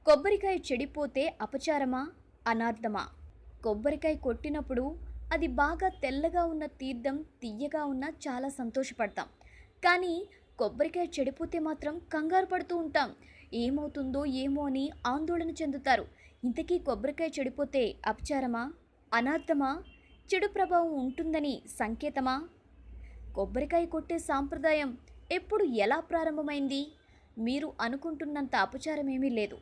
కొబ్బరికాయ చెడిపోతే అపచారమా, అనార్థమా? కొబ్బరికాయ కొట్టినప్పుడు అది బాగా తెల్లగా ఉన్న తీర్థం తియ్యగా ఉన్నా చాలా సంతోషపడతాం. కానీ కొబ్బరికాయ చెడిపోతే మాత్రం కంగారు పడుతూ ఉంటాం. ఏమవుతుందో ఏమో అని ఆందోళన చెందుతారు. ఇంతకీ కొబ్బరికాయ చెడిపోతే అపచారమా, అనార్థమా, చెడు ప్రభావం ఉంటుందని సంకేతమా? కొబ్బరికాయ కొట్టే సాంప్రదాయం ఎప్పుడు ఎలా ప్రారంభమైంది? మీరు అనుకుంటున్నంత అపచారం ఏమీ లేదు.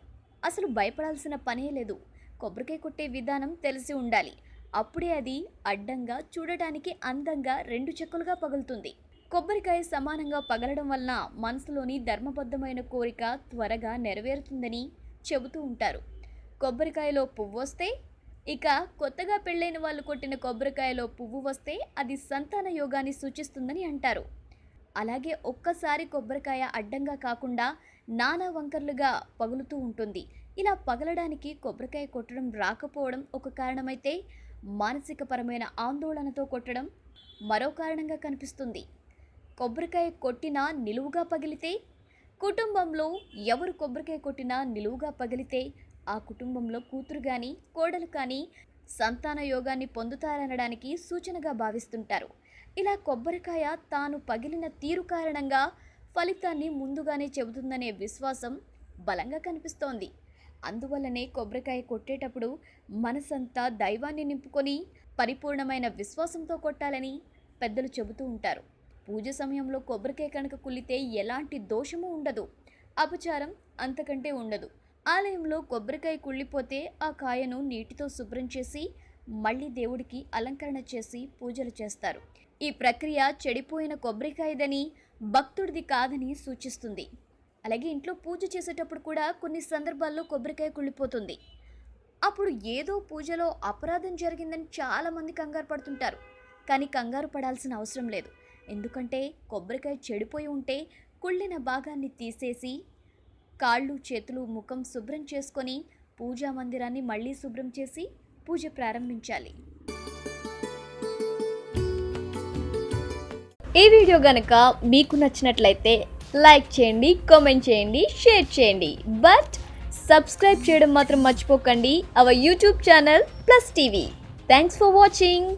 అసలు భయపడాల్సిన పనే లేదు. కొబ్బరికాయ కొట్టే విధానం తెలిసి ఉండాలి. అప్పుడే అది అడ్డంగా, చూడటానికి అందంగా రెండు చెక్కులుగా పగులుతుంది. కొబ్బరికాయ సమానంగా పగలడం వలన మనసులోని ధర్మబద్ధమైన కోరిక త్వరగా నెరవేరుతుందని చెబుతూ ఉంటారు. కొబ్బరికాయలో పువ్వు వస్తే, ఇక కొత్తగా పెళ్ళైన వాళ్ళు కొట్టిన కొబ్బరికాయలో పువ్వు వస్తే అది సంతాన యోగాన్ని సూచిస్తుందని అంటారు. అలాగే ఒక్కసారి కొబ్బరికాయ అడ్డంగా కాకుండా నానా వంకర్లుగా పగులుతూ ఉంటుంది. ఇలా పగలడానికి కొబ్బరికాయ కొట్టడం రాకపోవడం ఒక కారణమైతే, మానసికపరమైన ఆందోళనతో కొట్టడం మరో కారణంగా కనిపిస్తుంది. కొబ్బరికాయ కొట్టినా నిలువుగా పగిలితే, కుటుంబంలో ఎవరు కొబ్బరికాయ కొట్టినా నిలువుగా పగిలితే ఆ కుటుంబంలో కూతురు కానీ కోడలు కానీ సంతాన యోగాన్ని పొందుతారనడానికి సూచనగా భావిస్తుంటారు. ఇలా కొబ్బరికాయ తాను పగిలిన తీరు కారణంగా ఫలితాన్ని ముందుగానే చెబుతుందనే విశ్వాసం బలంగా కనిపిస్తోంది. అందువల్లనే కొబ్బరికాయ కొట్టేటప్పుడు మనసంతా దైవాన్ని నింపుకొని పరిపూర్ణమైన విశ్వాసంతో కొట్టాలని పెద్దలు చెబుతూ ఉంటారు. పూజ సమయంలో కొబ్బరికాయ కనుక కుళ్ళితే ఎలాంటి దోషము ఉండదు, అపచారం అంతకంటే ఉండదు. ఆలయంలో కొబ్బరికాయ కుళ్ళిపోతే ఆ కాయను నీటితో శుభ్రం చేసి మళ్ళీ దేవుడికి అలంకరణ చేసి పూజలు చేస్తారు. ఈ ప్రక్రియ చెడిపోయిన కొబ్బరికాయదని, భక్తుడిది కాదని సూచిస్తుంది. అలాగే ఇంట్లో పూజ చేసేటప్పుడు కూడా కొన్ని సందర్భాల్లో కొబ్బరికాయ కుళ్ళిపోతుంది. అప్పుడు ఏదో పూజలో అపరాధం జరిగిందని చాలామంది కంగారు పడుతుంటారు. కానీ కంగారు పడాల్సిన అవసరం లేదు. ఎందుకంటే కొబ్బరికాయ చెడిపోయి ఉంటే కుళ్ళిన భాగాన్ని తీసేసి కాళ్ళు, చేతులు, ముఖం శుభ్రం చేసుకొని పూజా మందిరాన్ని మళ్ళీ శుభ్రం చేసి పూజ ప్రారంభించాలి. ఈ వీడియో గనక మీకు నచ్చినట్లయితే లైక్ చేయండి, కామెంట్ చేయండి, షేర్ చేయండి. బట్ సబ్స్క్రైబ్ చేయడం మాత్రం మర్చిపోకండి our YouTube channel plus TV. Thanks for watching.